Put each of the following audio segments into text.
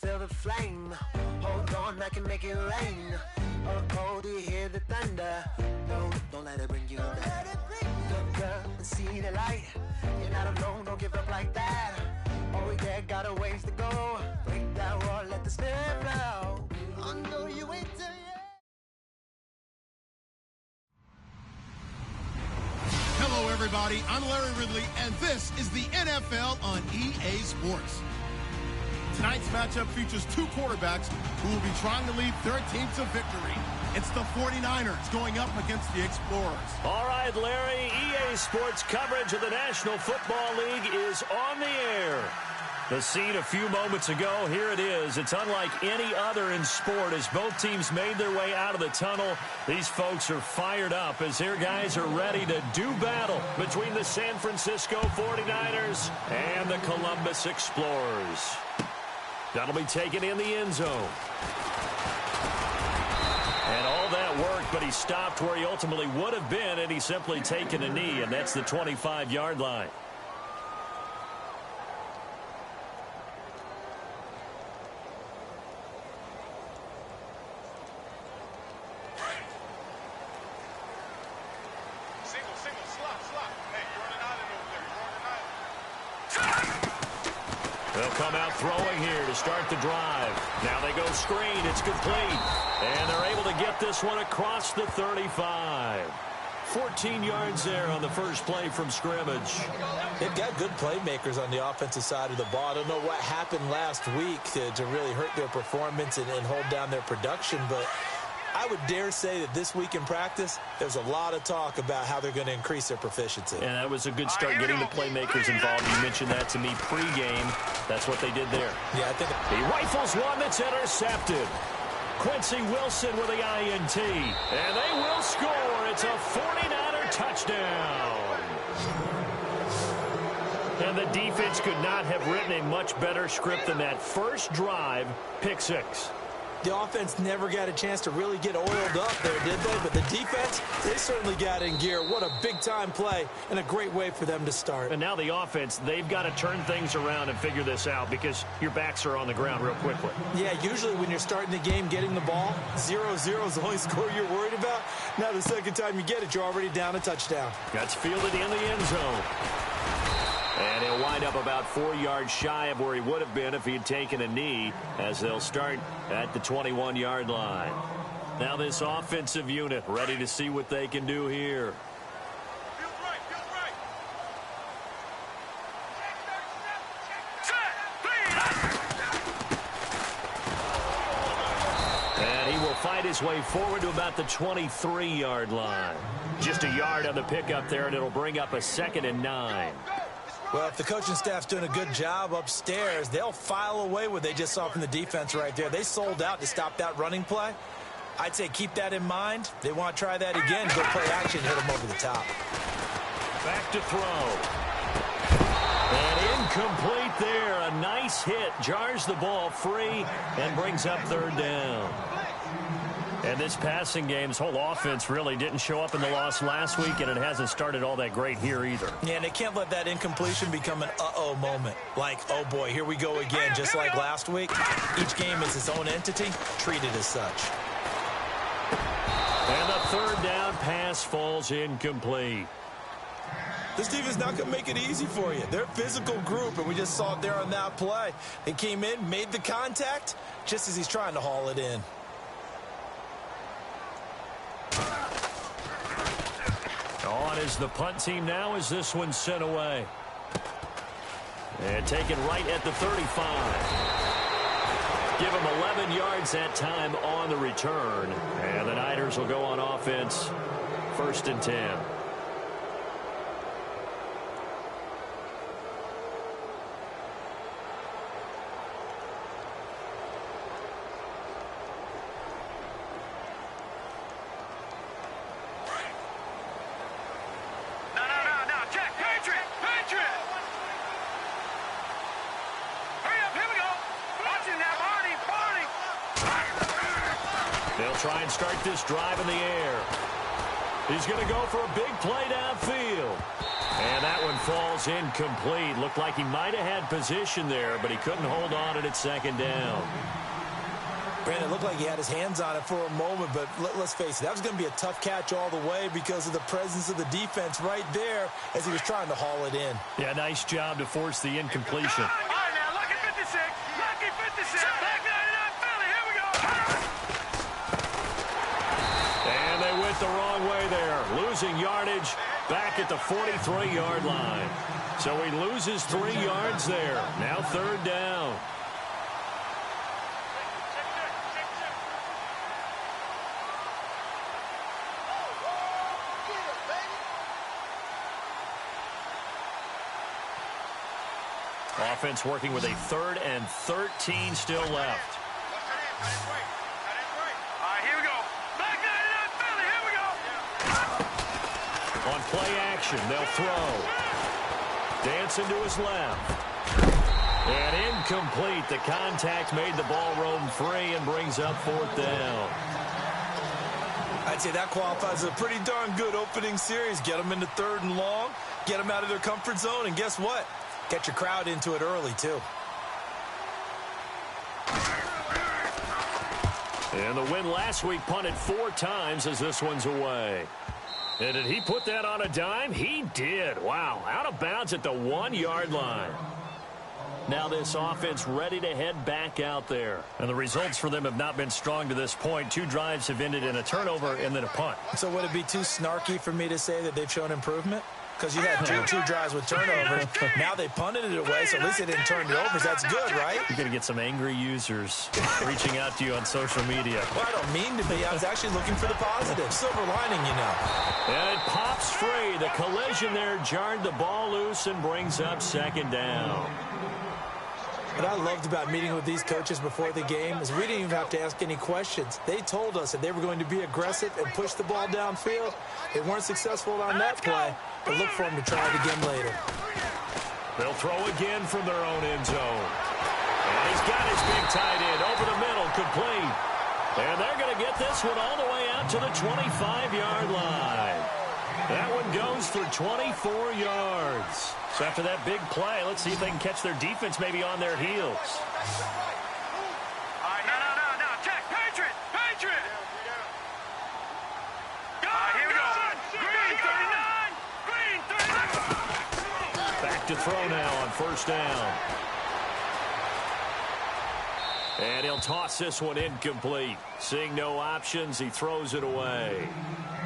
feel the flame. Hold on, I can make it rain. Oh, do you hear the thunder? No, don't let it bring you down. Look up and see the light. You're not alone, don't give up like that. Oh yeah, got a ways to go. Break that wall, let the spirit flow. I know you ain't there yet. Hello, everybody. I'm Larry Ridley, and this is the NFL on EA Sports. Tonight's matchup features two quarterbacks who will be trying to lead their team to victory. It's the 49ers going up against the Explorers. All right, Larry, EA Sports coverage of the National Football League is on the air. The scene a few moments ago, here it is. It's unlike any other in sport as both teams made their way out of the tunnel. These folks are fired up as their guys are ready to do battle between the San Francisco 49ers and the Columbus Explorers. That'll be taken in the end zone. And all that worked, but he stopped where he ultimately would have been had he simply taken a knee, and that's the 25-yard line. They'll come out throwing here to start the drive. Now they go screen. It's complete. And they're able to get this one across the 35. 14 yards there on the first play from scrimmage. They've got good playmakers on the offensive side of the ball. I don't know what happened last week to really hurt their performance and hold down their production, but I would dare say that this week in practice, there's a lot of talk about how they're going to increase their proficiency. And that was a good start getting the playmakers involved. You mentioned that to me pregame. That's what they did there. Yeah, I think he rifles one that's intercepted. Quincy Wilson with the INT. And they will score. It's a 49er touchdown. And the defense could not have written a much better script than that first drive, pick six. The offense never got a chance to really get oiled up there, did they? But the defense, they certainly got in gear. What a big-time play and a great way for them to start. And now the offense, they've got to turn things around and figure this out because your backs are on the ground real quickly. Yeah, usually when you're starting the game getting the ball, 0-0 is the only score you're worried about. Now the second time you get it, you're already down a touchdown. That's fielded in the end zone. And he'll wind up about 4 yards shy of where he would have been if he had taken a knee, as they'll start at the 21-yard line. Now this offensive unit ready to see what they can do here. And he will fight his way forward to about the 23-yard line. Just a yard on the pickup there, and it'll bring up a 2nd and 9. Well, if the coaching staff's doing a good job upstairs, they'll file away what they just saw from the defense right there. They sold out to stop that running play. I'd say keep that in mind. They want to try that again, go play action, hit them over the top. Back to throw. And incomplete there. A nice hit. Jars the ball free and brings up 3rd down. And this passing game's whole offense really didn't show up in the loss last week, and it hasn't started all that great here either. Yeah, and they can't let that incompletion become an uh-oh moment. Like, oh boy, here we go again, just like last week. Each game is its own entity, treated as such. And the 3rd down pass falls incomplete. This team is not going to make it easy for you. They're a physical group, and we just saw it there on that play. They came in, made the contact, just as he's trying to haul it in. On is the punt team now as this one's sent away. And taken right at the 35. Give him 11 yards that time on the return. And the Niners will go on offense. 1st and 10. They'll try and start this drive in the air. He's going to go for a big play downfield. And that one falls incomplete. Looked like he might have had position there, but he couldn't hold on it at second down. Brandon, it looked like he had his hands on it for a moment, but let's face it, that was going to be a tough catch all the way because of the presence of the defense right there as he was trying to haul it in. Yeah, nice job to force the incompletion. All right, now, lucky 56. Lucky 56. Back 99, Philly. Here we go. And they went the wrong way there, losing yardage back at the 43-yard line. So he loses 3 yards there. Now third down. Offense working with a 3rd and 13 still left. All right, here we go. Back 99, Philly. Here we go. On play action, they'll throw. Dancing to his left. And incomplete. The contact made the ball roam free and brings up 4th down. I'd say that qualifies as a pretty darn good opening series. Get them into 3rd and long, get them out of their comfort zone, and guess what? Get your crowd into it early, too. And the win last week punted 4 times as this one's away. And did he put that on a dime? He did. Wow, out of bounds at the 1-yard line. Now this offense ready to head back out there. And the results for them have not been strong to this point. 2 drives have ended in a turnover and then a punt. So would it be too snarky for me to say that they've shown improvement? Because you had two drives with turnovers. Now they punted it away, so at least they didn't turn it over. So that's good, right? You're going to get some angry users reaching out to you on social media. Well, I don't mean to be. I was actually looking for the positive. Silver lining, you know. And it pops free. The collision there jarred the ball loose and brings up 2nd down. What I loved about meeting with these coaches before the game is we didn't even have to ask any questions. They told us that they were going to be aggressive and push the ball downfield. They weren't successful on that play, but look for them to try it again later. They'll throw again from their own end zone. And he's got his big tight end over the middle, complete. And they're going to get this one all the way out to the 25-yard line. That one goes for 24 yards. So after that big play, let's see if they can catch their defense maybe on their heels. All right, no. Check. Patriot. All right, here we go. Green 39. Back to throw now on 1st down. And he'll toss this one incomplete. Seeing no options, he throws it away.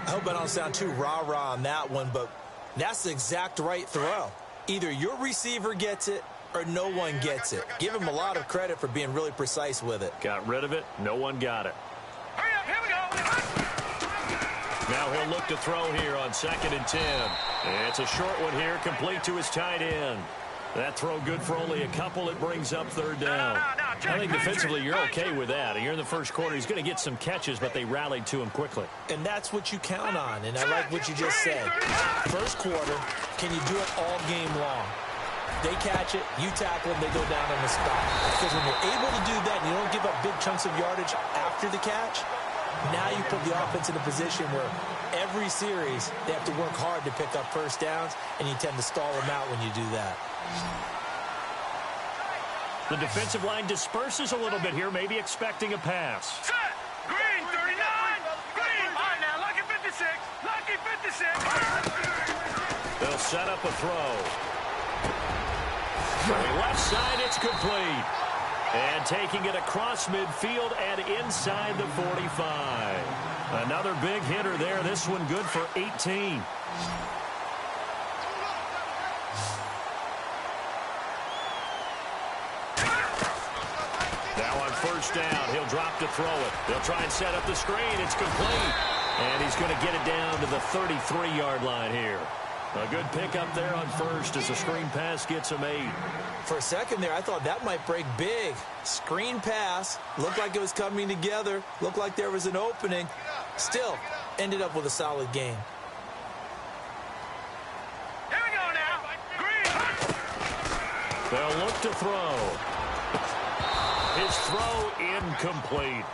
I hope I don't sound too rah-rah on that one, but that's the exact right throw. Either your receiver gets it or no one gets it. Give him a lot of credit for being really precise with it. Got rid of it. No one got it. Hurry up, here we go. Now he'll look to throw here on 2nd and 10. And it's a short one here, complete to his tight end. That throw good for only a couple. It brings up 3rd down. I think defensively you're okay with that. Here in the first quarter, he's going to get some catches, but they rallied to him quickly. And that's what you count on, and I like what you just said. First quarter, can you do it all game long? They catch it, you tackle them, they go down on the spot. Because when you're able to do that and you don't give up big chunks of yardage after the catch, now you put the offense in a position where every series they have to work hard to pick up 1st downs, and you tend to stall them out when you do that. The defensive line disperses a little bit here, maybe expecting a pass. Set. Green 39. Green. All right, now, lucky 56. Lucky 56. They'll set up a throw. Left side, it's complete. And taking it across midfield and inside the 45. Another big hitter there. This one good for 18. Now on 1st down, he'll drop to throw it. They'll try and set up the screen. It's complete. And he's going to get it down to the 33-yard line here. A good pickup there on 1st as the screen pass gets him 8. For a second there, I thought that might break big. Screen pass. Looked like it was coming together. Looked like there was an opening. Still, ended up with a solid game. Here we go now. Green. They'll look to throw. His throw incomplete.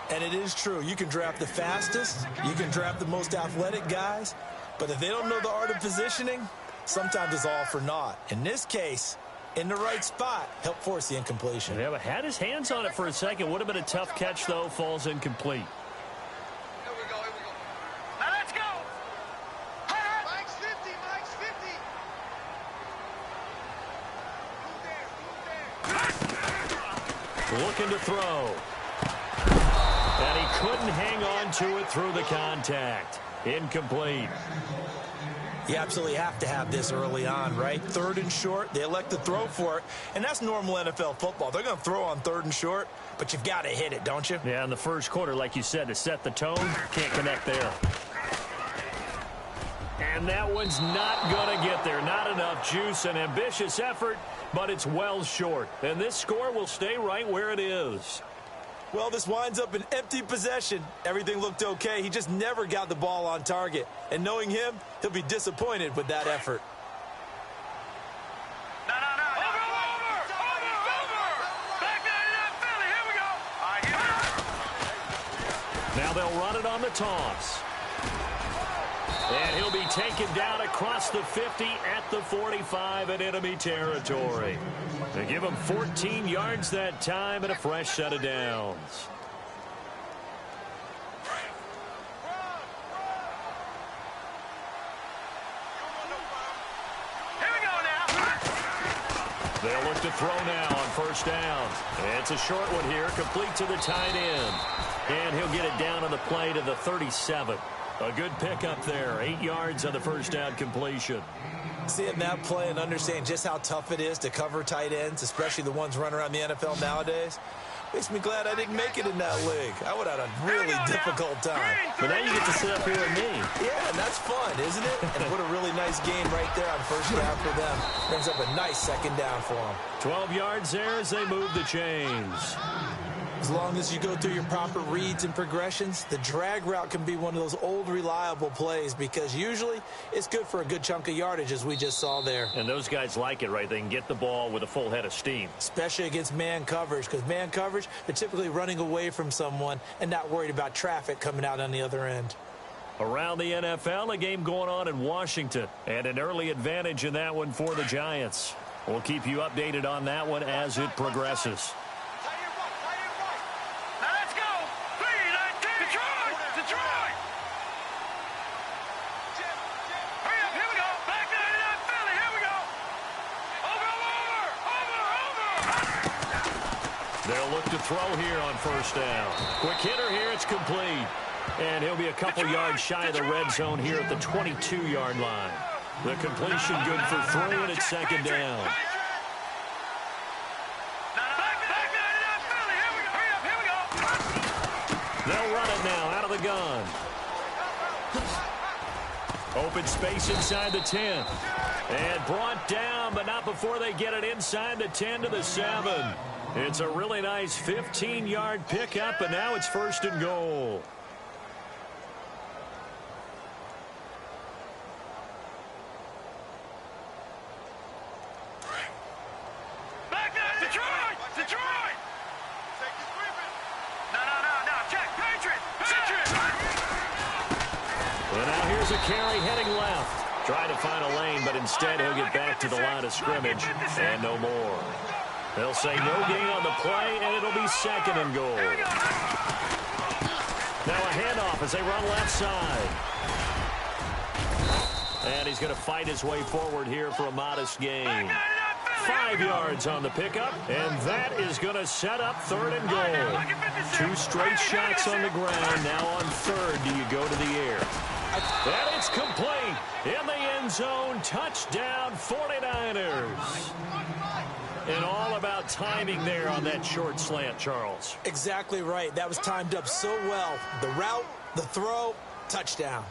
And it is true. You can draft the fastest. You can draft the most athletic guys. But if they don't know the art of positioning, sometimes it's all for naught. In this case, in the right spot, helped force the incompletion. Yeah, but had his hands on it for a second. Would have been a tough catch, though. Falls incomplete. Here we go. Now let's go. Mike's 50. Move there. Looking to throw. And he couldn't hang on to it through the contact. Incomplete. You absolutely have to have this early on, right? 3rd and short, they elect to throw for it, and that's normal NFL football. They're going to throw on 3rd and short, but you've got to hit it, don't you? Yeah, in the first quarter, like you said, to set the tone, can't connect there. And that one's not going to get there. Not enough juice, an ambitious effort, but it's well short. And this score will stay right where it is. Well, this winds up an empty possession. Everything looked okay. He just never got the ball on target. And knowing him, he'll be disappointed with that effort. No. Over. Back there, Philly. Here we go. All right, here we go. Now they'll run it on the toss. And he'll be taken down across the 50 at the 45 in enemy territory. They give him 14 yards that time and a fresh set of downs. Here we go now. They'll look to throw now on first down. It's a short one here, complete to the tight end. And he'll get it down on the play to the 37. A good pickup there. 8 yards on the first down completion. Seeing that play and understanding just how tough it is to cover tight ends, especially the ones running around the NFL nowadays, makes me glad I didn't make it in that league. I would have had a really difficult time. But now you get to sit up here with me. Yeah, and that's fun, isn't it? And what a really nice game right there on first down for them. Brings up a nice second down for them. 12 yards there as they move the chains. As long as you go through your proper reads and progressions, the drag route can be one of those old reliable plays because usually it's good for a good chunk of yardage as we just saw there. And those guys like it, right? They can get the ball with a full head of steam. Especially against man coverage, because man coverage, they're typically running away from someone and not worried about traffic coming out on the other end. Around the NFL, a game going on in Washington, and an early advantage in that one for the Giants. We'll keep you updated on that one as it progresses. They'll look to throw here on first down. Quick hitter here, it's complete. And he'll be a couple yards shy of the red zone here at the 22-yard line. The completion good for 3, and it's second down. They'll run it now out of the gun. Open space inside the 10. And brought down, but not before they get it inside the 10 to the 7. It's a really nice 15-yard pickup, and now it's first and goal. Back there, Detroit! No, Jack, Patriot! And now here's a carry heading left. Trying to find a lane, but instead he'll get back to the line of scrimmage, and no more. They'll say no gain on the play, and it'll be second and goal. Now a handoff as they run left side. And he's going to fight his way forward here for a modest gain. 5 yards on the pickup, and that is going to set up third and goal. 2 straight shots on the ground. Now on third, do you go to the air? And it's complete. In the end zone, touchdown 49ers. And all about timing there on that short slant, Charles. Exactly right. That was timed up so well. The route, the throw, touchdown.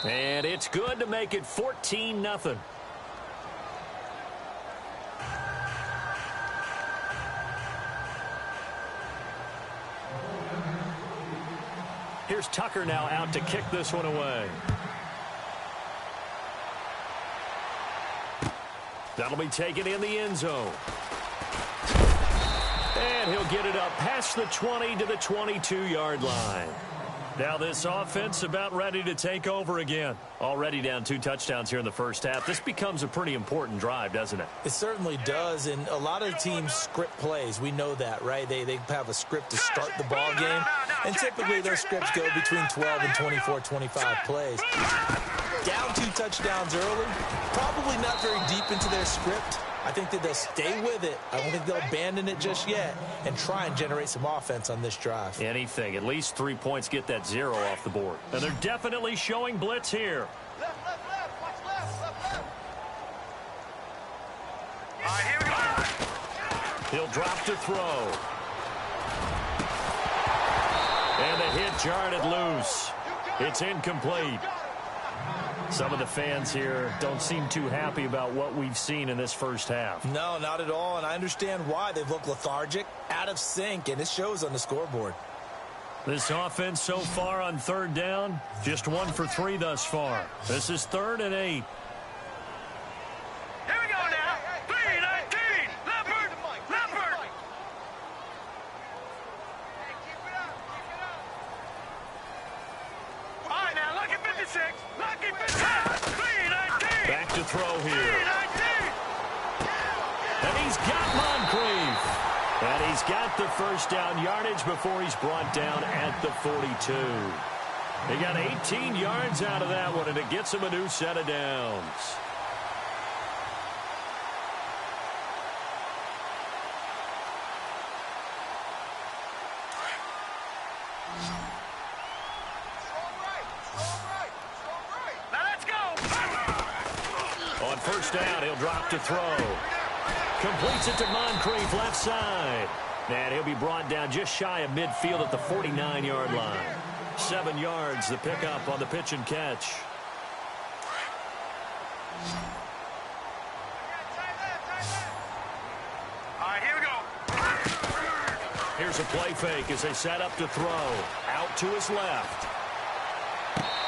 And it's good to make it 14-0. Here's Tucker now out to kick this one away. That'll be taken in the end zone. And he'll get it up past the 20 to the 22-yard line. Now this offense about ready to take over again. Already down 2 touchdowns here in the first half. This becomes a pretty important drive, doesn't it? It certainly does, and a lot of teams script plays. We know that, right? They have a script to start the ball game, and typically those scripts go between 12 and 24, 25 plays. Down 2 touchdowns early, probably not very deep into their script. I think that they'll stay with it. I don't think they'll abandon it just yet and try and generate some offense on this drive. Anything. At least 3 points get that 0 off the board. And they're definitely showing blitz here. Left, watch left. All right, here we go. He'll drop to throw. And the hit jarred loose. It's incomplete. Some of the fans here don't seem too happy about what we've seen in this first half. No, not at all, and I understand why. They've looked lethargic, out of sync, and it shows on the scoreboard. This offense so far on 3rd down, just 1 for 3 thus far. This is 3rd and 8. Here we go now. 3-19. Leopard. All right, now look at 56. Lucky 56. 3-19. Back to throw here. 3-19. And he's got Moncrief. And he's got the first down yardage before he's brought down at the 42. He got 18 yards out of that one, and it gets him a new set of downs. Now let's go. On 1st down, he'll drop to throw. Completes it to Moncrief, left side. And he'll be brought down just shy of midfield at the 49-yard line. 7 yards, the pickup on the pitch and catch. All right, here we go. Here's a play fake as they set up to throw. Out to his left.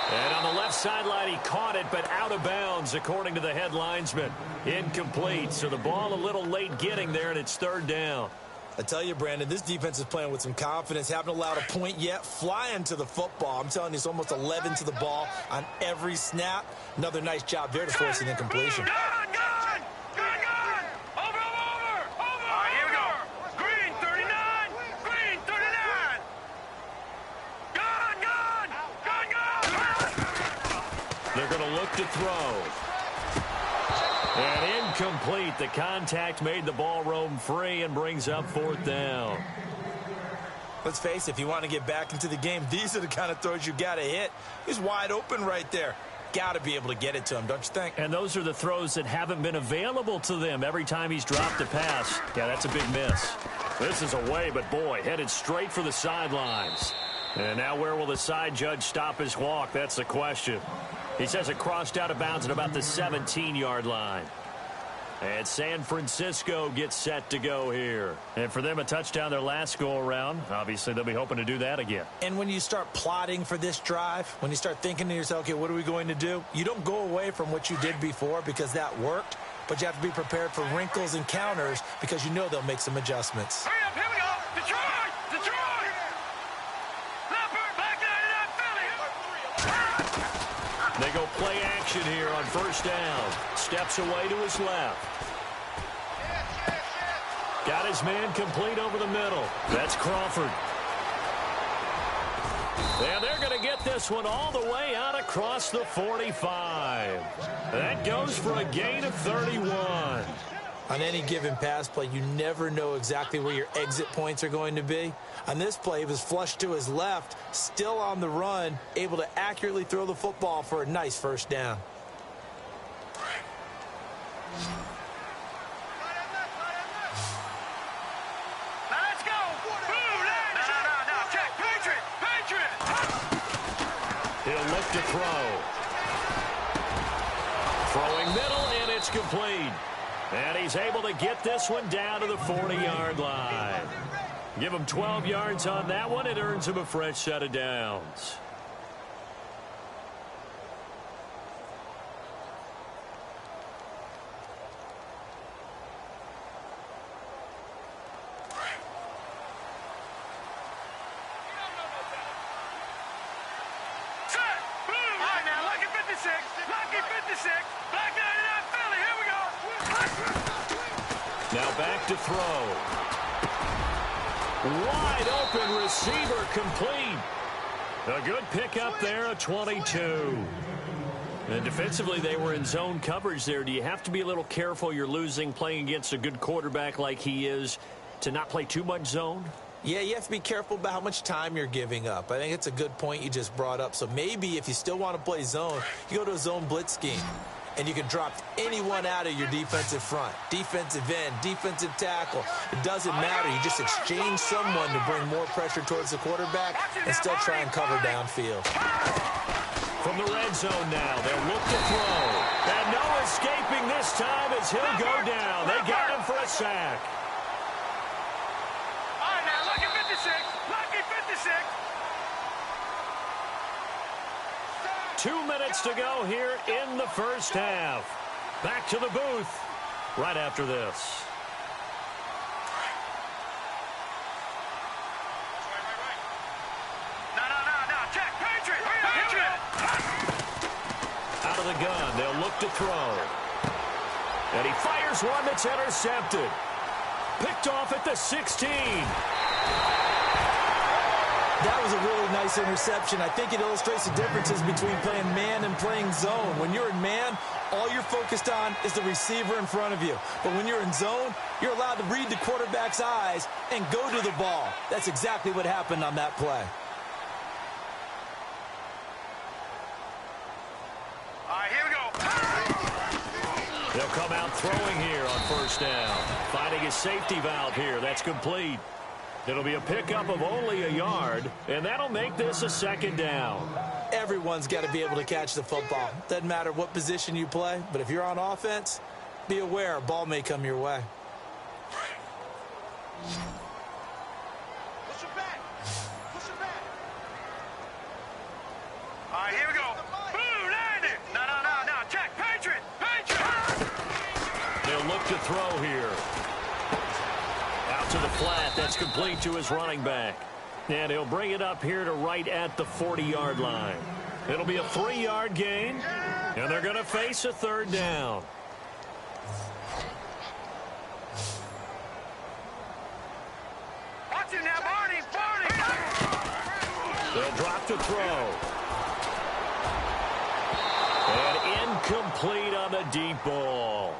And on the left sideline, he caught it, but out of bounds, according to the head linesman. Incomplete, so the ball a little late getting there, and it's 3rd down. I tell you, Brandon, this defense is playing with some confidence. Haven't allowed a point yet. Flying to the football. I'm telling you, it's almost 11 to the ball on every snap. Another nice job there to force an incompletion. Gone. Over. All right, here we go. Green 39. Green 39. Gone. They're going to look to throw. And incomplete. The contact made the ball roam free and brings up 4th down. Let's face it, if you want to get back into the game, these are the kind of throws you got to hit. He's wide open right there. Got to be able to get it to him, don't you think? And those are the throws that haven't been available to them every time he's dropped a pass. Yeah, that's a big miss. This is away, but boy, headed straight for the sidelines. And now where will the side judge stop his walk? That's the question. He says it crossed out of bounds at about the 17-yard line. And San Francisco gets set to go here. And for them, a touchdown their last go-around. Obviously, they'll be hoping to do that again. And when you start plotting for this drive, when you start thinking to yourself, okay, what are we going to do? You don't go away from what you did before because that worked, but you have to be prepared for wrinkles and counters because you know they'll make some adjustments. Hurry up, here we go. Detroit. Leopard, back to that Philly. They go play action here on 1st down. Steps away to his left. Got his man complete over the middle. That's Crawford. And they're going to get this one all the way out across the 45. That goes for a gain of 31. On any given pass play, you never know exactly where your exit points are going to be. On this play, he was flushed to his left, still on the run, able to accurately throw the football for a nice 1st down. Now let's go. No. Check. Patriot. He'll look to throw. Throwing middle, and it's complete. And he's able to get this one down to the 40-yard line. Give him 12 yards on that one. It earns him a fresh set of downs. Lucky 56. Black 99 Philly. Here we go. Now back to throw. Wide open receiver complete. A good pickup there, a 22. And defensively, they were in zone coverage there. Do you have to be a little careful? You're losing playing against a good quarterback like he is to not play too much zone? Yeah, you have to be careful about how much time you're giving up. I think it's a good point you just brought up. So maybe if you still want to play zone, you go to a zone blitz scheme. And you can drop anyone out of your defensive front. Defensive end, defensive tackle. It doesn't matter. You just exchange someone to bring more pressure towards the quarterback and still try and cover downfield. From the red zone now, they'll look to throw. And no escaping this time as he'll go down. They got him for a sack. All right, now, lucky 56. Lucky 56. 2 minutes to go here in the first half. Back to the booth right after this. No. Check. Patriot. Out of the gun, they'll look to throw. And he fires one that's intercepted. Picked off at the 16. That was a really nice interception. I think it illustrates the differences between playing man and playing zone. When you're in man, all you're focused on is the receiver in front of you. But when you're in zone, you're allowed to read the quarterback's eyes and go to the ball. That's exactly what happened on that play. All right, here we go. They'll come out throwing here on first down. Finding a safety valve here. That's complete. It'll be a pickup of only a yard, and that'll make this a second down. Everyone's got to be able to catch the football. Doesn't matter what position you play, but if you're on offense, be aware a ball may come your way. Push it back. All right, here we go. Boom, landed. No. Check. Patriot. They'll look to throw here. Out to the flat. That's complete to his running back. And he'll bring it up here to right at the 40-yard line. It'll be a 3-yard gain, and they're going to face a third down. Watch it now, Barney. They'll drop to throw. And incomplete on the deep ball.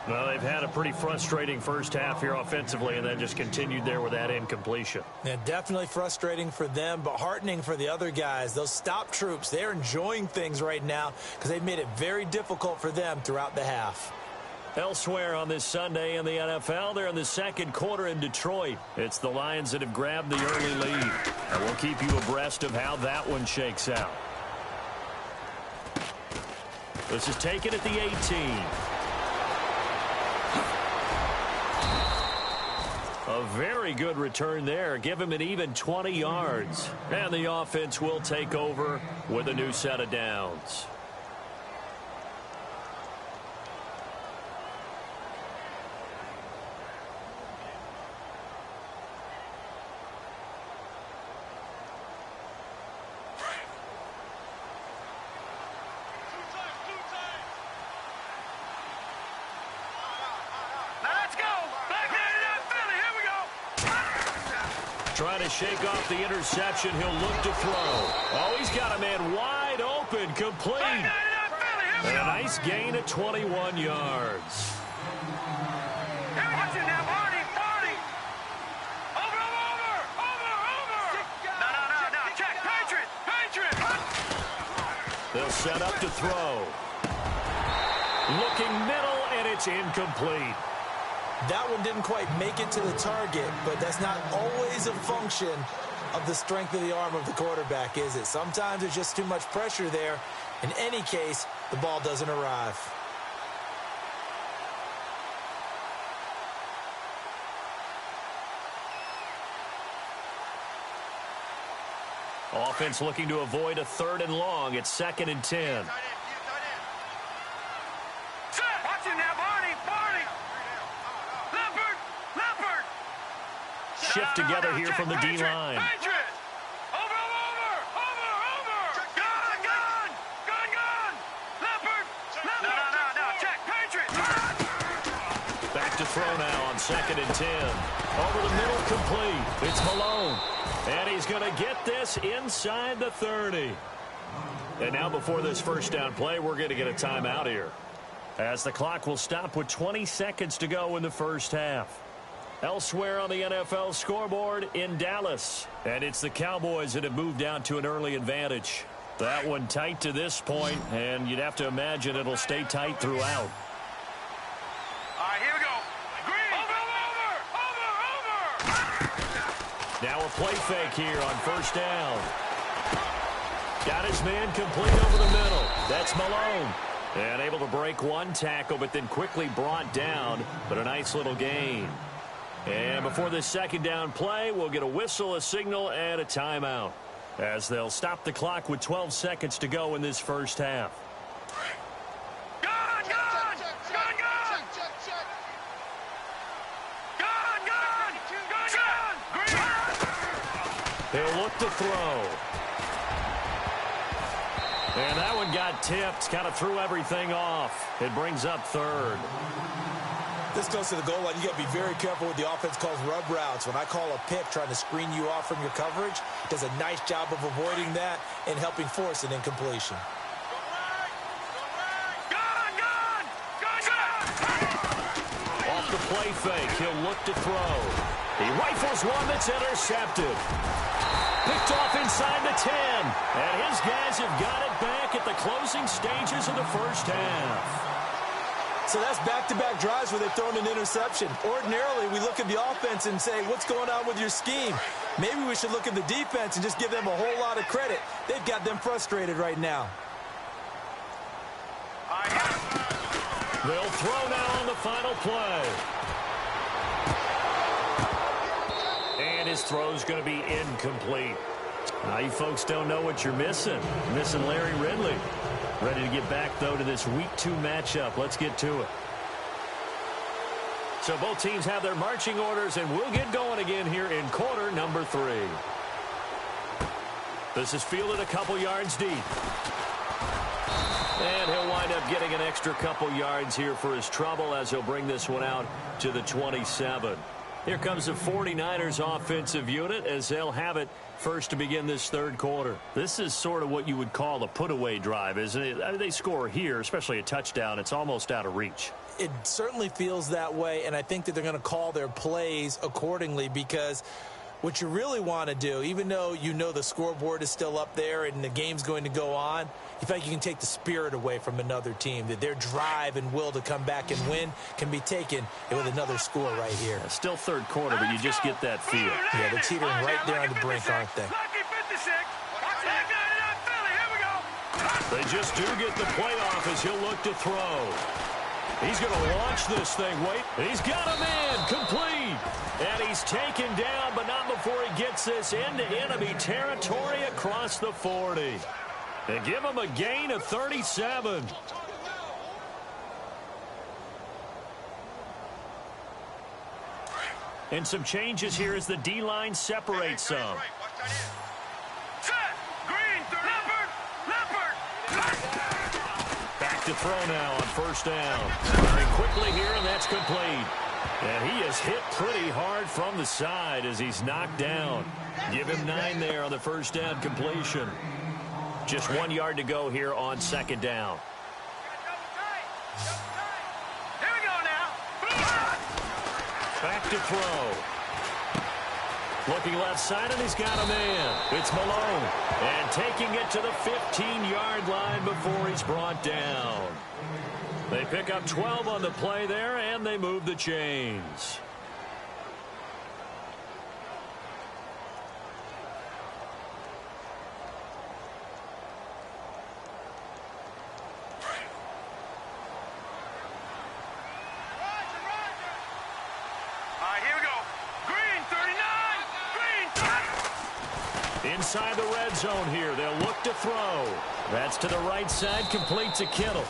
Well, they've had a pretty frustrating first half here offensively, and then just continued there with that incompletion. Yeah, definitely frustrating for them, but heartening for the other guys. Those stop troops, they're enjoying things right now because they've made it very difficult for them throughout the half. Elsewhere on this Sunday in the NFL, they're in the second quarter in Detroit. It's the Lions that have grabbed the early lead. And we'll keep you abreast of how that one shakes out. This is taken at the 18. A very good return there. Give him an even 20 yards. And the offense will take over with a new set of downs. Trying to shake off the interception. He'll look to throw. Oh, he's got a man wide open, complete. And a nice gain of 21 yards. No. Check. Patriot. They'll set up to throw. Looking middle, and it's incomplete. That one didn't quite make it to the target, but that's not always a function of the strength of the arm of the quarterback, is it? Sometimes there's just too much pressure there. In any case, the ball doesn't arrive. Offense looking to avoid a 3rd and long. It's 2nd and 10. Shift together here from the D-line. Over. Gun. to throw now on 2nd and 10. Over the middle, complete. It's Malone. And he's going to get this inside the 30. And now before this first down play, we're going to get a timeout here, as the clock will stop with 20 seconds to go in the first half. Elsewhere on the NFL scoreboard in Dallas, and it's the Cowboys that have moved down to an early advantage. That one tight to this point, and you'd have to imagine it'll stay tight throughout. All right, here we go. Green. Over. Now a play fake here on first down. Got his man complete over the middle. That's Malone. And able to break one tackle, but then quickly brought down. But a nice little gain. And before this second down play, we'll get a whistle, a signal, and a timeout, as they'll stop the clock with 12 seconds to go in this first half. Gun! He'll look to throw. And that one got tipped, kind of threw everything off. It brings up third. This goes to the goal line. You got to be very careful with the offense calls rub routes. When I call a pick trying to screen you off from your coverage, does a nice job of avoiding that and helping force an incompletion. Off the play fake, he'll look to throw. He rifles one that's intercepted. Picked off inside the 10. And his guys have got it back at the closing stages of the first half. So that's back-to-back drives where they've thrown an interception. Ordinarily, we look at the offense and say, what's going on with your scheme? Maybe we should look at the defense and just give them a whole lot of credit. They've got them frustrated right now. They'll throw now on the final play. And his throw's going to be incomplete. Now, you folks don't know what you're missing. You're missing Larry Ridley. Ready to get back, though, to this Week 2 matchup. Let's get to it. So both teams have their marching orders, and we'll get going again here in quarter number 3. This is fielded a couple yards deep. And he'll wind up getting an extra couple yards here for his trouble, as he'll bring this one out to the 27. Here comes the 49ers offensive unit, as they'll have it first to begin this third quarter. This is sort of what you would call a put-away drive, isn't it? I mean, they score here, especially a touchdown. It's almost out of reach. It certainly feels that way, and I think that they're going to call their plays accordingly, because what you really want to do, even though you know the scoreboard is still up there and the game's going to go on, you feel like you can take the spirit away from another team, that their drive and will to come back and win can be taken with another score right here. Yeah, still third quarter, but you just get that feel. Yeah, they're teetering right there on the brink, aren't they? They just do get the playoff as he'll look to throw. He's going to launch this thing. Wait, he's got a man complete. And he's taken down, but not before he gets this into enemy territory across the 40. They give him a gain of 37. And some changes here as the D-line separates some. Back to throw now on first down. Very quickly here, and that's complete. And he is hit pretty hard from the side as he's knocked down. Give him 9 there on the first down completion. Just 1 yard to go here on second down. Here we go now. Back to throw. Looking left side, and he's got a man. It's Malone. And taking it to the 15-yard line before he's brought down. They pick up 12 on the play there, and they move the chains. Inside the red zone here. They'll look to throw. That's to the right side, complete to Kittle.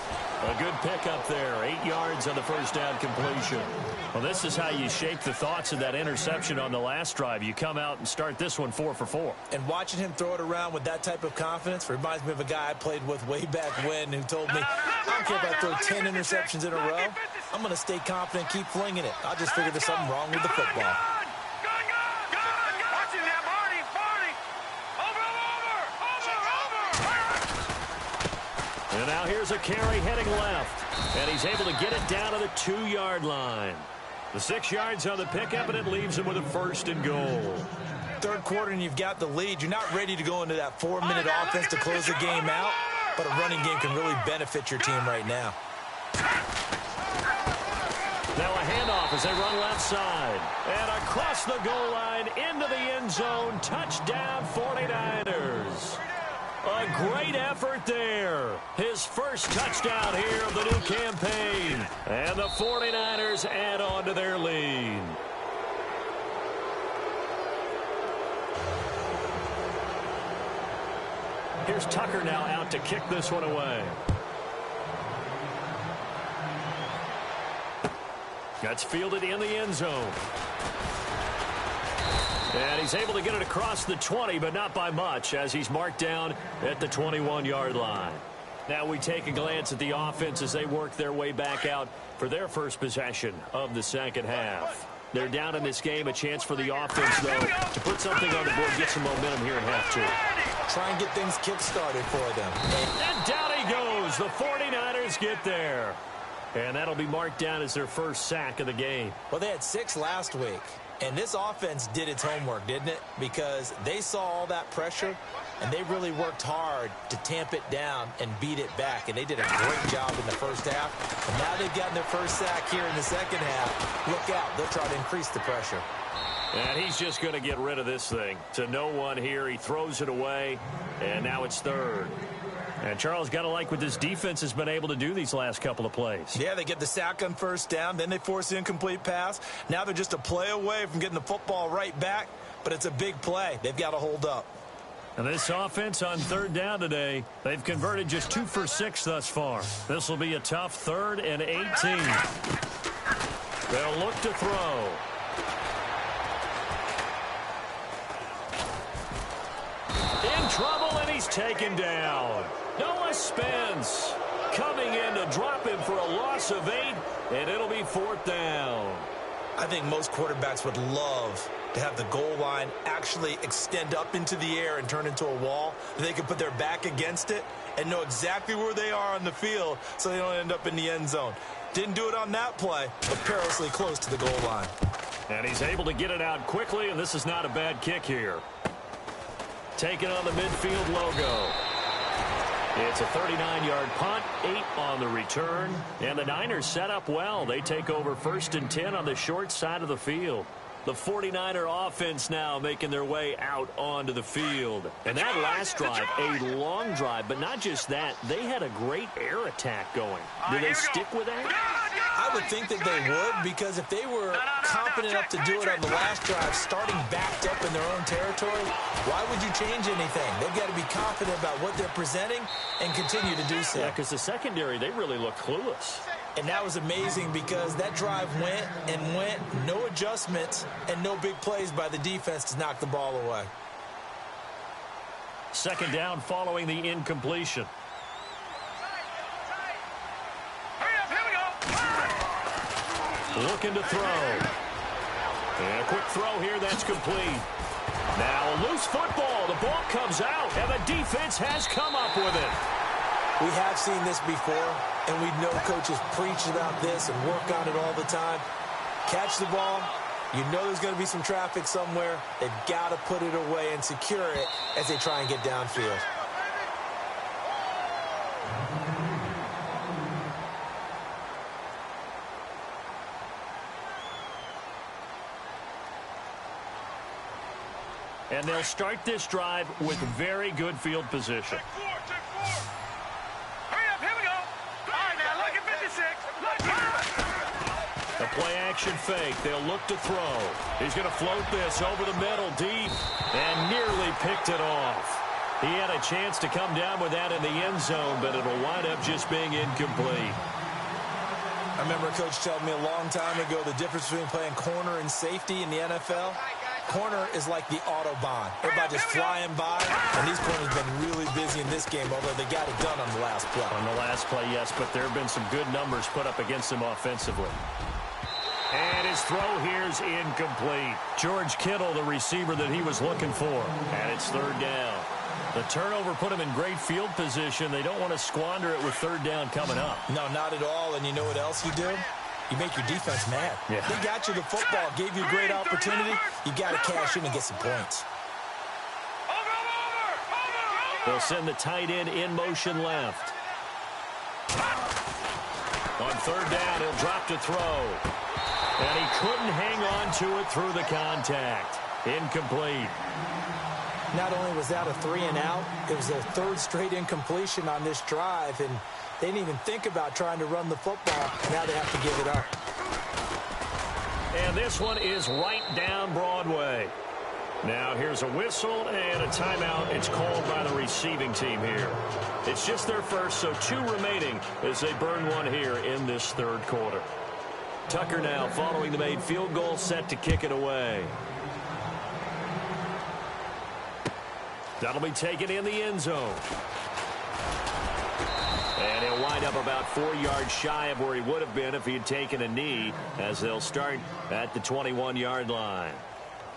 A good pickup there. 8 yards on the first down completion. Well, this is how you shake the thoughts of that interception on the last drive. You come out and start this one 4 for 4. And watching him throw it around with that type of confidence reminds me of a guy I played with way back when who told me, I don't care if I throw 10 interceptions in a row. I'm going to stay confident, keep flinging it. I'll just figure there's something wrong with the football. And now here's a carry heading left. And he's able to get it down to the 2-yard line. The 6 yards on the pickup, and it leaves him with a 1st and goal. Third quarter, and you've got the lead. You're not ready to go into that 4-minute offense to close the game out, but a running game can really benefit your team right now. Now a handoff as they run left side. And across the goal line into the end zone. Touchdown 49ers. A great effort there. His first touchdown here of the new campaign. And the 49ers add on to their lead. Here's Tucker now out to kick this one away. That's fielded in the end zone. And he's able to get it across the 20, but not by much, as he's marked down at the 21-yard line. Now we take a glance at the offense as they work their way back out for their first possession of the second half. They're down in this game. A chance for the offense, though, to put something on the board, get some momentum here in half two. Try and get things kick-started for them. And down he goes. The 49ers get there. And that'll be marked down as their first sack of the game. Well, they had 6 last week. And this offense did its homework, didn't it? Because they saw all that pressure, and they really worked hard to tamp it down and beat it back. And they did a great job in the first half. And now they've gotten their first sack here in the second half. Look out. They'll try to increase the pressure. And he's just going to get rid of this thing. To no one here. He throws it away, and now it's third. And Charles, got to like what this defense has been able to do these last couple of plays. Yeah, they get the sack on first down. Then they force the incomplete pass. Now they're just a play away from getting the football right back. But it's a big play. They've got to hold up. And this offense on third down today, they've converted just 2 for 6 thus far. This will be a tough 3rd and 18. They'll look to throw. In trouble, and he's taken down. Noah Spence coming in to drop him for a loss of 8, and it'll be 4th down. I think most quarterbacks would love to have the goal line actually extend up into the air and turn into a wall. They can put their back against it and know exactly where they are on the field so they don't end up in the end zone. Didn't do it on that play, but perilously close to the goal line. And he's able to get it out quickly, and this is not a bad kick here. Taking on the midfield logo. It's a 39-yard punt, 8 on the return. And the Niners set up well. They take over 1st and 10 on the short side of the field. The 49er offense now making their way out onto the field. And that last drive, a long drive, but not just that. They had a great air attack going. Do they stick with that? I would think that they would, because if they were confident enough to do it on the last drive, starting backed up in their own territory, why would you change anything? They've got to be confident about what they're presenting and continue to do so. Yeah, because the secondary, they really look clueless. And that was amazing because that drive went and went, no adjustments, and no big plays by the defense to knock the ball away. 2nd down following the incompletion. Looking to throw. And a quick throw here, that's complete. Now a loose football. The ball comes out, and the defense has come up with it. We have seen this before, and we know coaches preach about this and work on it all the time. Catch the ball. You know there's going to be some traffic somewhere. They've got to put it away and secure it as they try and get downfield. And they'll start this drive with very good field position. A play-action fake. They'll look to throw. He's going to float this over the middle deep and nearly picked it off. He had a chance to come down with that in the end zone, but it'll wind up just being incomplete. I remember a coach telling me a long time ago the difference between playing corner and safety in the NFL. Corner is like the Autobahn. Everybody just flying by, and these corners have been really busy in this game, although they got it done on the last play. On the last play, yes, but there have been some good numbers put up against him offensively. And his throw here's incomplete. George Kittle, the receiver that he was looking for. And it's third down. The turnover put him in great field position. They don't want to squander it with third down coming up. No, not at all. And you know what else you do? You make your defense mad. Yeah. They got you the football, gave you a great opportunity. You got to cash in and get some points. They'll send the tight end in motion left. On third down, he'll drop to throw. And he couldn't hang on to it through the contact. Incomplete. Not only was that a 3-and-out, it was their third straight incompletion on this drive, and they didn't even think about trying to run the football. Now they have to give it up. And this one is right down Broadway. Now here's a whistle and a timeout. It's called by the receiving team here. It's just their first, so 2 remaining as they burn one here in this third quarter. Tucker now following the made field goal, set to kick it away. That'll be taken in the end zone. And he'll wind up about 4 yards shy of where he would have been if he had taken a knee, as they'll start at the 21-yard line.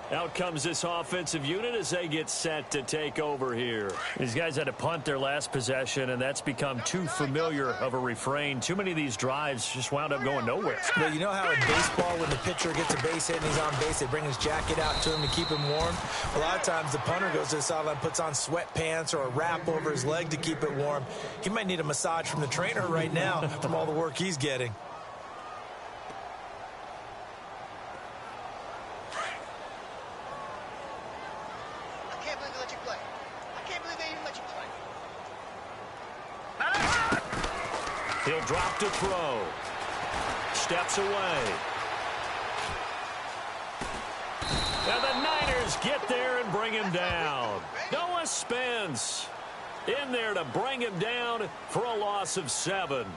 Out comes this offensive unit as they get set to take over here. These guys had to punt their last possession, and that's become too familiar of a refrain. Too many of these drives just wound up going nowhere. Well, you know how in baseball, when the pitcher gets a base hit and he's on base, they bring his jacket out to him to keep him warm? A lot of times the punter goes to the sideline, puts on sweatpants or a wrap over his leg to keep it warm. He might need a massage from the trainer right now from all the work he's getting. He'll drop to throw. Steps away. And the Niners get there and bring him down. Noah Spence in there to bring him down for a loss of 7.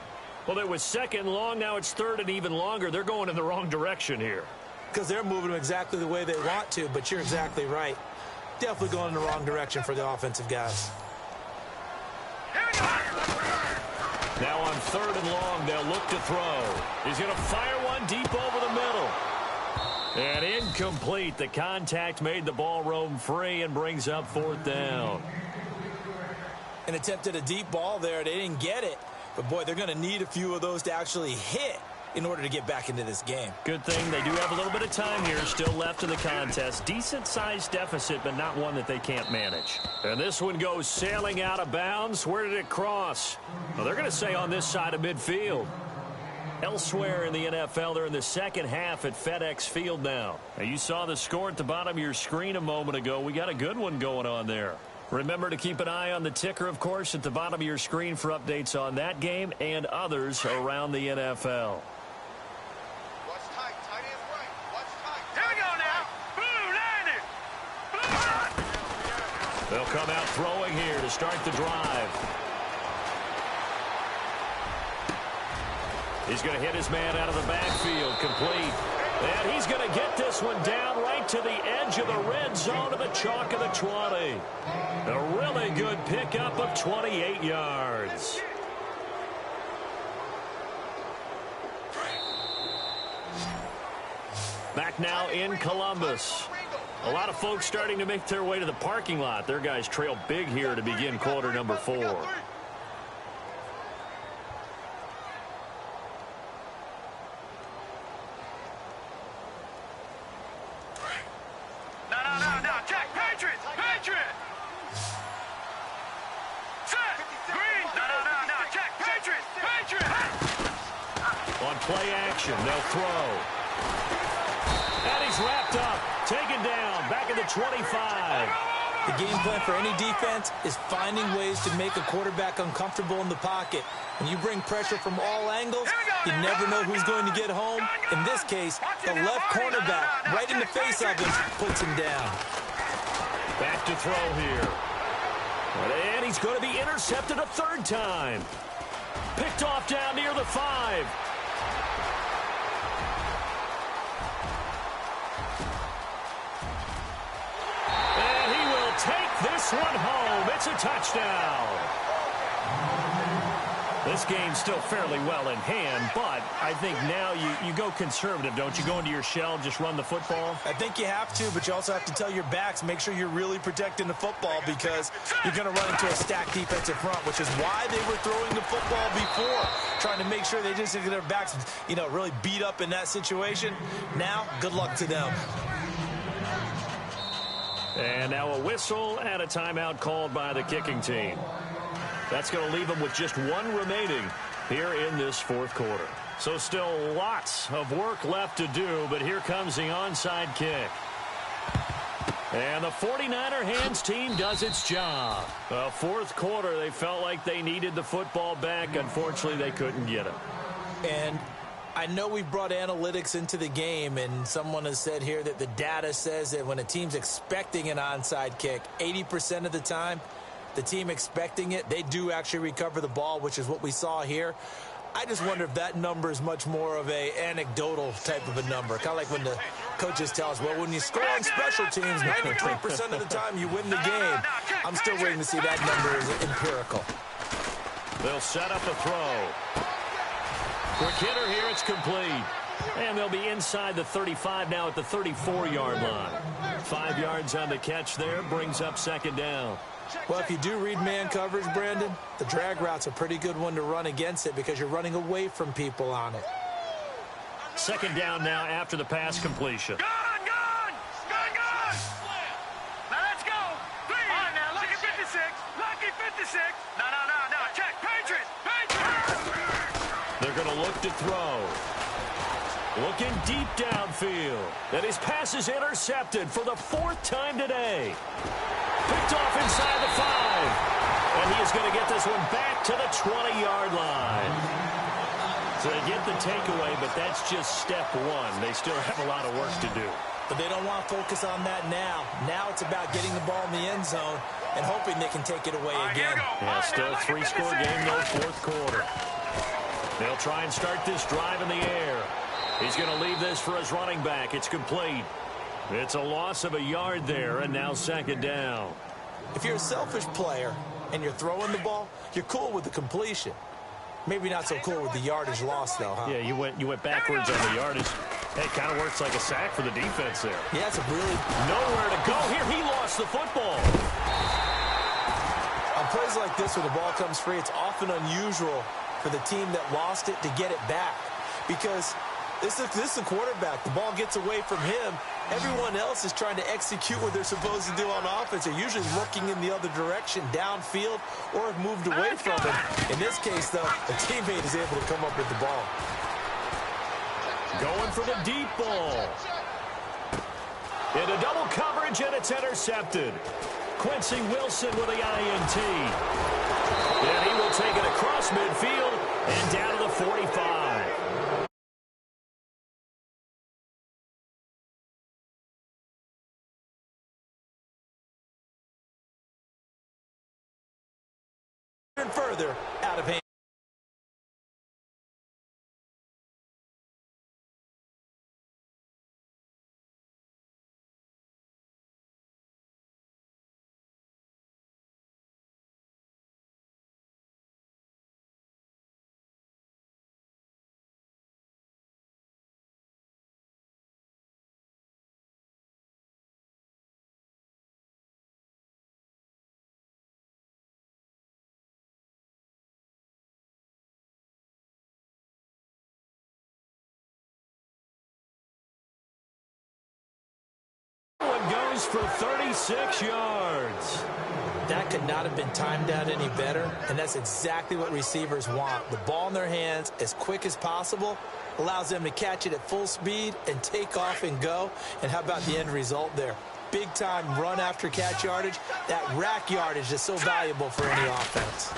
Well, it was second long. Now it's third and even longer. They're going in the wrong direction here. Because they're moving exactly the way they want to, but you're exactly right. Definitely going in the wrong direction for the offensive guys. Now on third and long, they'll look to throw. He's going to fire one deep over the middle. And incomplete. The contact made the ball roam free and brings up fourth down. An attempt at a deep ball there. They didn't get it. But, boy, they're going to need a few of those to actually hit in order to get back into this game. Good thing they do have a little bit of time here still left in the contest. Decent-sized deficit, but not one that they can't manage. And this one goes sailing out of bounds. Where did it cross? Well, they're going to say on this side of midfield. Elsewhere in the NFL, they're in the second half at FedEx Field now. Now, you saw the score at the bottom of your screen a moment ago. We got a good one going on there. Remember to keep an eye on the ticker, of course, at the bottom of your screen for updates on that game and others around the NFL. They'll come out throwing here to start the drive. He's going to hit his man out of the backfield, complete. And he's going to get this one down right to the edge of the red zone of the chalk of the 20. A really good pickup of 28 yards. Back now in Columbus. A lot of folks starting to make their way to the parking lot. Their guys trail big here to begin quarter number 4. No. Jack, Patriot! Patriot! Set! Green! No. Jack, Patriot! Patriot! On play action, they'll throw. And he's wrapped up. Taken down, back at the 25. The game plan for any defense is finding ways to make a quarterback uncomfortable in the pocket. When you bring pressure from all angles, you never know who's going to get home. In this case, the left cornerback, right in the face of him, puts him down. Back to throw here. And he's going to be intercepted a third time. Picked off down near the 5. And he will take this one home. It's a touchdown. This game's still fairly well in hand, but I think now you go conservative, don't you? Go into your shell, just run the football? I think you have to, but you also have to tell your backs, make sure you're really protecting the football because you're going to run into a stacked defensive front, which is why they were throwing the football before, trying to make sure they just get their backs, really beat up in that situation. Now, good luck to them. And now a whistle and a timeout called by the kicking team. That's going to leave them with just one remaining here in this fourth quarter. So still lots of work left to do, but here comes the onside kick. And the 49er hands team does its job. The fourth quarter, they felt like they needed the football back. Unfortunately, they couldn't get it. And I know we've brought analytics into the game, and someone has said here that the data says that when a team's expecting an onside kick, 80% of the time, the team expecting it, they do actually recover the ball, which is what we saw here. I just wonder if that number is much more of a anecdotal type of a number. Kind of like when the coaches tell us, well, when you score on special teams, 93% of the time you win the game. I'm still waiting to see that number is empirical. They'll set up a throw. Quick hitter here, it's complete. And they'll be inside the 35 now at the 34-yard line. 5 yards on the catch there, brings up second down. Well, if you do read man coverage, Brandon, the drag route's a pretty good one to run against it because you're running away from people on it. Second down now after the pass completion. Gone! Now let's go! Please! All right, now, lucky 56. Lucky 56. No. Check. Patriots! They're going to look to throw. Looking deep downfield. And his pass is intercepted for the 4th time today. Picked off inside the 5. And he is going to get this one back to the 20-yard line. So they get the takeaway, but that's just step one. They still have a lot of work to do. But they don't want to focus on that now. Now it's about getting the ball in the end zone and hoping they can take it away again. Yeah, still a 3-score game, though, fourth quarter. They'll try and start this drive in the air. He's going to leave this for his running back. It's complete. It's a loss of a yard there, and now second down. If you're a selfish player and you're throwing the ball, you're cool with the completion. Maybe not so cool with the yardage loss, though, huh? Yeah, you went backwards on the yardage. Hey, it kind of works like a sack for the defense there. Yeah, it's a really... Nowhere to go. Here, he lost the football. On plays like this where the ball comes free, it's often unusual for the team that lost it to get it back. Because this is a quarterback. The ball gets away from him. Everyone else is trying to execute what they're supposed to do on offense. They're usually looking in the other direction, downfield, or have moved away from him. In this case, though, a teammate is able to come up with the ball. Going for the deep ball. Into double coverage, and it's intercepted. Quincy Wilson with the INT. And he will take it across midfield and down to the 45. And further out of hand. One goes for 36 yards. That could not have been timed out any better, and that's exactly what receivers want. The ball in their hands as quick as possible allows them to catch it at full speed and take off and go. And how about the end result there? Big-time run after catch yardage. That rack yardage is so valuable for any offense.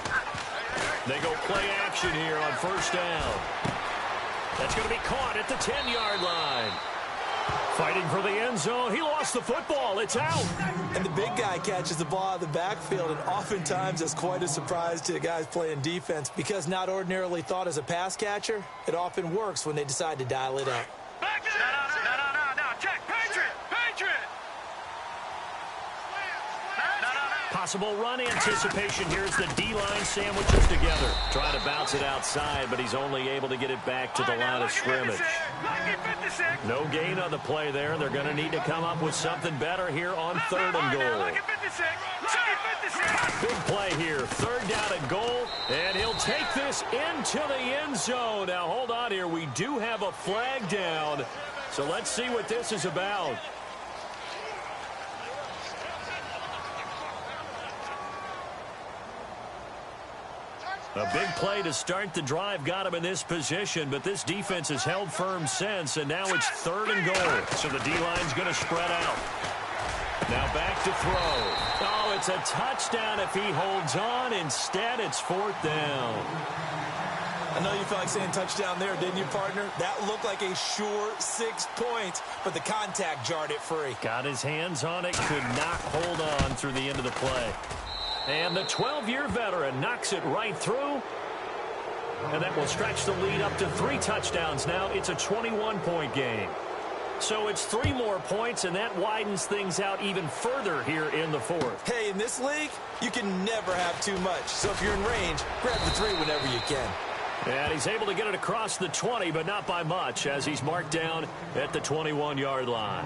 They go play action here on first down. That's going to be caught at the 10-yard line. Fighting for the end zone. He lost the football. It's out. And the big guy catches the ball out of the backfield, and oftentimes that's quite a surprise to the guys playing defense because not ordinarily thought as a pass catcher, it often works when they decide to dial it up. Back to no. Check. Patriot. Possible run anticipation. Here's the D-line sandwiches together. Trying to bounce it outside, but he's only able to get it back to the line of scrimmage. No gain on the play there. They're going to need to come up with something better here on 3rd and goal. Big play here. 3rd down and goal, and he'll take this into the end zone. Now, hold on here. We do have a flag down, so let's see what this is about. A big play to start the drive got him in this position, but this defense has held firm since, and now it's 3rd and goal. So the D-line's going to spread out. Now back to throw. Oh, it's a touchdown if he holds on. Instead, it's 4th down. I know you felt like saying touchdown there, didn't you, partner? That looked like a sure 6 points, but the contact jarred it free. Got his hands on it, could not hold on through the end of the play. And the 12-year veteran knocks it right through. And that will stretch the lead up to 3 touchdowns now. It's a 21-point game. So it's 3 more points, and that widens things out even further here in the 4th. Hey, in this league, you can never have too much. So if you're in range, grab the 3 whenever you can. And he's able to get it across the 20, but not by much, as he's marked down at the 21-yard line.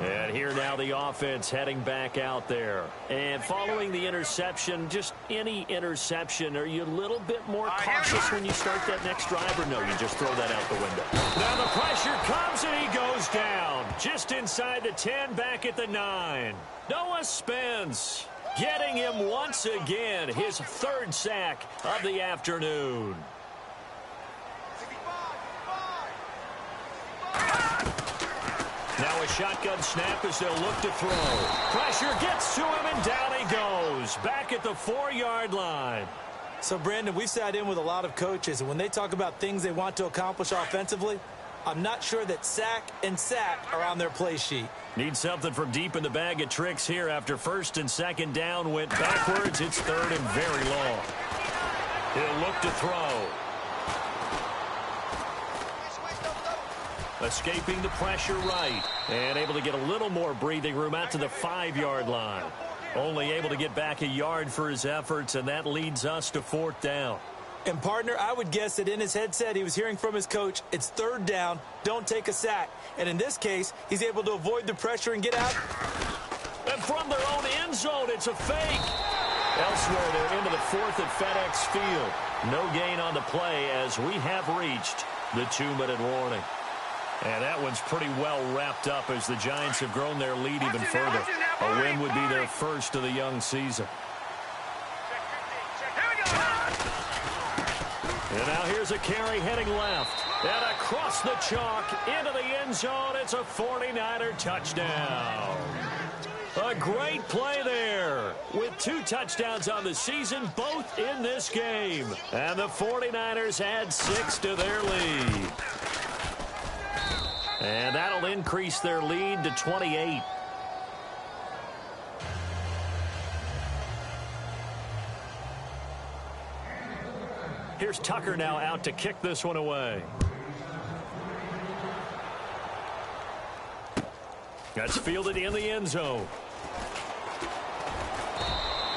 And here now the offense heading back out there. And following the interception, just any interception, are you a little bit more cautious when you start that next drive, or no, you just throw that out the window? Now the pressure comes and he goes down. Just inside the 10, back at the 9. Noah Spence getting him once again, his 3rd sack of the afternoon. Now a shotgun snap as they'll look to throw. Pressure gets to him, and down he goes. Back at the 4-yard line. So, Brandon, we've sat in with a lot of coaches, and when they talk about things they want to accomplish offensively, I'm not sure that sack and sack are on their play sheet. Need something from deep in the bag of tricks here after 1st and 2nd down went backwards. It's 3rd and very long. He'll look to throw. Escaping the pressure right. And able to get a little more breathing room out to the 5-yard line. Only able to get back a yard for his efforts, and that leads us to 4th down. And, partner, I would guess that in his headset he was hearing from his coach, it's 3rd down, don't take a sack. And in this case, he's able to avoid the pressure and get out. And from their own end zone, it's a fake. Elsewhere, they're into the 4th at FedEx Field. No gain on the play as we have reached the 2-minute warning. And that one's pretty well wrapped up as the Giants have grown their lead even further. A win would be their first of the young season. And now here's a carry heading left. And across the chalk into the end zone. It's a 49er touchdown. A great play there with 2 touchdowns on the season, both in this game. And the 49ers add 6 to their lead. And that'll increase their lead to 28. Here's Tucker now out to kick this one away. That's fielded in the end zone.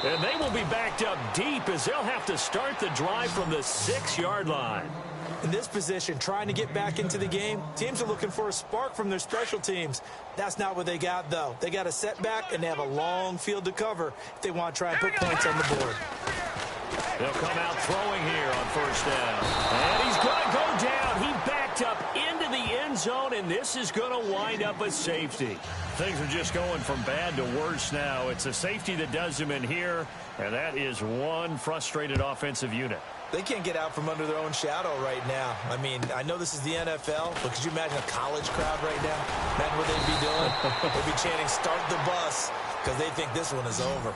And they will be backed up deep as they'll have to start the drive from the 6-yard line. In this position, trying to get back into the game, teams are looking for a spark from their special teams. That's not what they got, though. They got a setback, and they have a long field to cover if they want to try and put points on the board. They'll come out throwing here on 1st down. And he's going to go down. He backed up into the end zone, and this is going to wind up a safety. Things are just going from bad to worse now. It's a safety that does him in here, and that is one frustrated offensive unit. They can't get out from under their own shadow right now. I mean, I know this is the NFL, but could you imagine a college crowd right now? Imagine what they'd be doing. They'd be chanting, "Start the bus," because they think this one is over.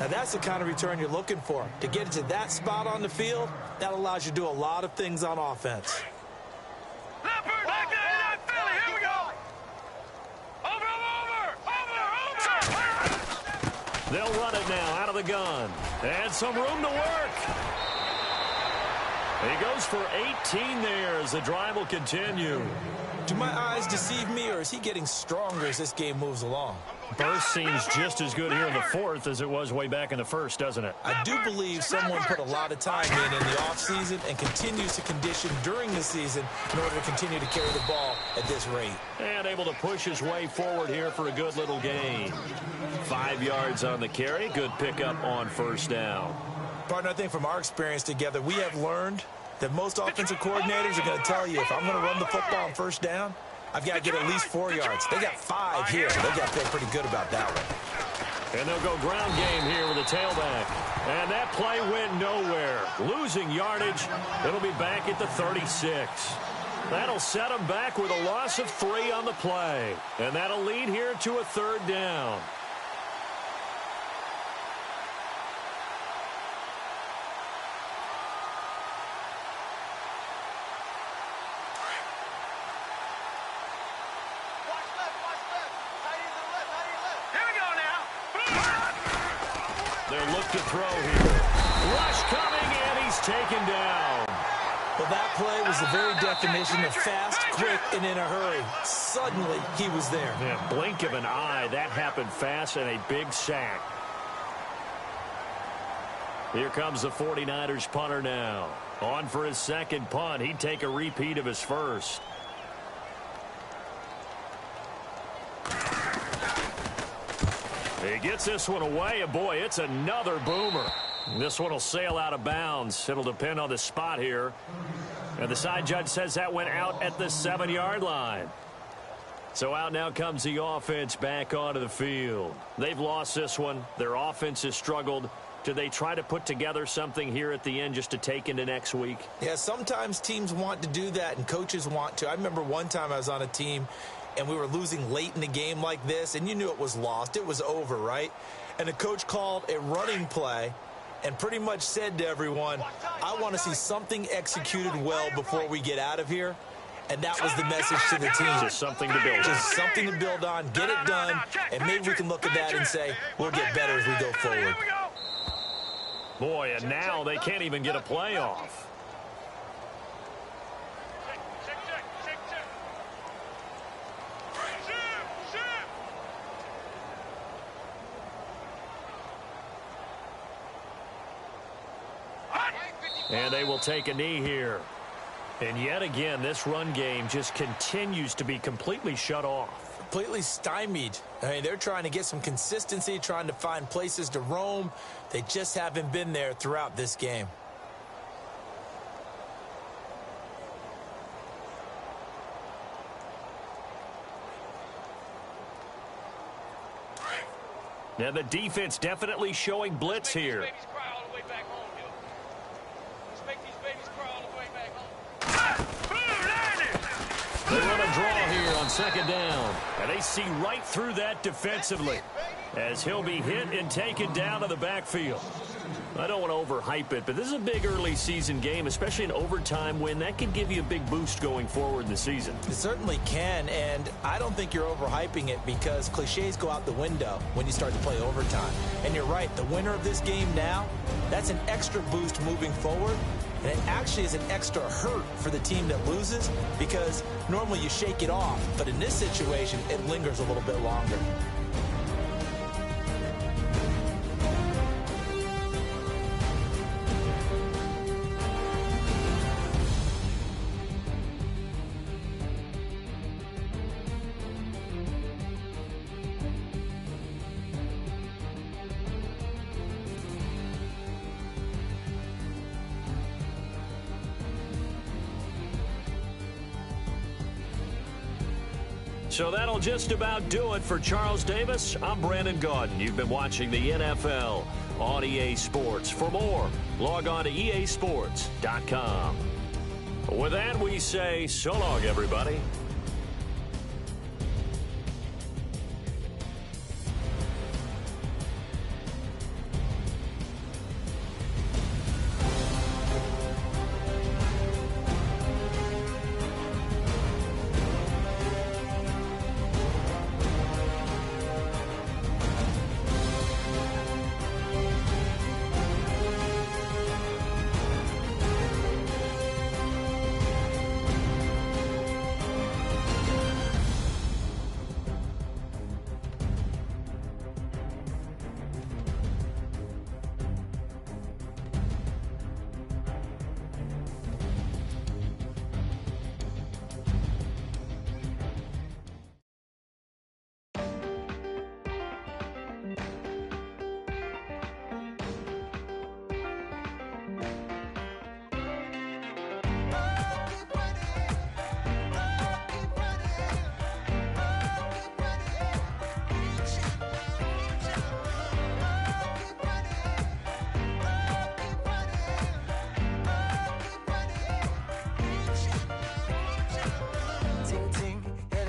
Now, that's the kind of return you're looking for. To get into that spot on the field, that allows you to do a lot of things on offense. Leopard, back there, Philly, here we go. They'll run it now out of the gun. And some room to work. He goes for 18 there as the drive will continue. Do my eyes deceive me, or is he getting stronger as this game moves along? Burst seems just as good here in the fourth as it was way back in the first, doesn't it? I do believe someone put a lot of time in the offseason and continues to condition during the season in order to continue to carry the ball at this rate. And able to push his way forward here for a good little gain. 5 yards on the carry. Good pickup on first down. Partner, I think from our experience together, we have learned that most offensive coordinators are going to tell you, if I'm going to run the football on first down, I've got to get at least 4 yards. They got 5 here. They got to feel pretty good about that one. And they'll go ground game here with a tailback. And that play went nowhere. Losing yardage. It'll be back at the 36. That'll set them back with a loss of 3 on the play. And that'll lead here to a third down. To throw here. Rush coming, and he's taken down. Well, that play was the very definition of fast, quick, and in a hurry. Suddenly, he was there. Yeah, blink of an eye. That happened fast, and a big sack. Here comes the 49ers punter now. On for his second punt. He'd take a repeat of his first. He gets this one away, and boy, it's another boomer. This one will sail out of bounds. It'll depend on the spot here. And the side judge says that went out at the 7-yard line. So out now comes the offense back onto the field. They've lost this one. Their offense has struggled. Do they try to put together something here at the end just to take into next week? Yeah, sometimes teams want to do that, and coaches want to. I remember one time I was on a team, and we were losing late in the game like this, and you knew it was lost. It was over, right? And the coach called a running play and pretty much said to everyone, I want to see something executed well before we get out of here. And that was the message to the team. Just something to build on. Just something to build on, get it done, and maybe we can look at that and say, we'll get better as we go forward. Boy, and now they can't even get a play off. And they will take a knee here. And yet again, this run game just continues to be completely shut off. Completely stymied. I mean, they're trying to get some consistency, trying to find places to roam. They just haven't been there throughout this game. Now the defense definitely showing blitz here. They run a draw here on second down. And they see right through that defensively as he'll be hit and taken down to the backfield. I don't want to overhype it, but this is a big early season game, especially an overtime win. That could give you a big boost going forward in the season. It certainly can, and I don't think you're overhyping it because cliches go out the window when you start to play overtime. And you're right, the winner of this game now, that's an extra boost moving forward. And it actually is an extra hurt for the team that loses because normally you shake it off. But in this situation, it lingers a little bit longer. So that'll just about do it for Charles Davis. I'm Brandon Gaudin. You've been watching the NFL on EA Sports. For more, log on to easports.com. With that, we say so long, everybody.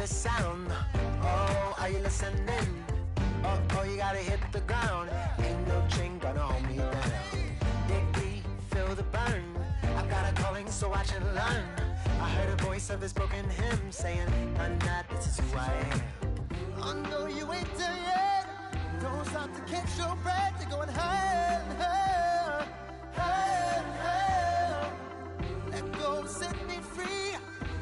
sound. Oh, are you listening? Oh, you gotta hit the ground. Ain't no chain gonna hold me down. Dig deep, feel the burn. I've got a calling, so I should learn. I heard a voice of this broken hymn saying, I'm not, this is who I am. I know you ain't there yet. Don't stop to catch your breath. You're going higher and higher, higher and higher. Let go, set me free.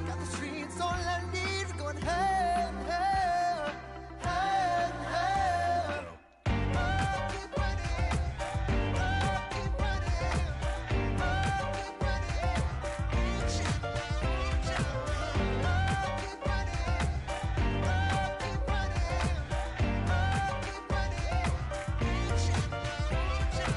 Got the streets, all I need. We're going higher and higher, higher and higher. Oh, keep running. Oh, keep running. Oh, keep running. Reach out, reach out. Oh, keep running. Oh, keep running. Oh, keep running. Reach out, reach out.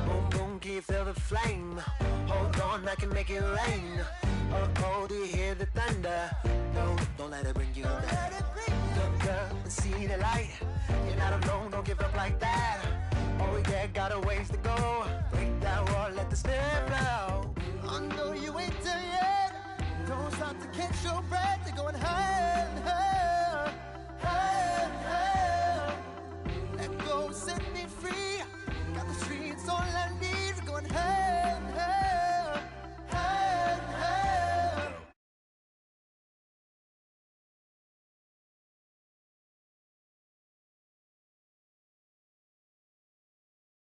Boom, boom, can you feel the flame? Hold on, I can make it rain. Oh, do you hear the thunder? No, don't let it bring you down. Look up and see the light. You're not alone, don't give up like that. Oh yeah, got a ways to go. Break that wall, let the spirit flow. I know you ain't there yet. Don't stop to catch your breath.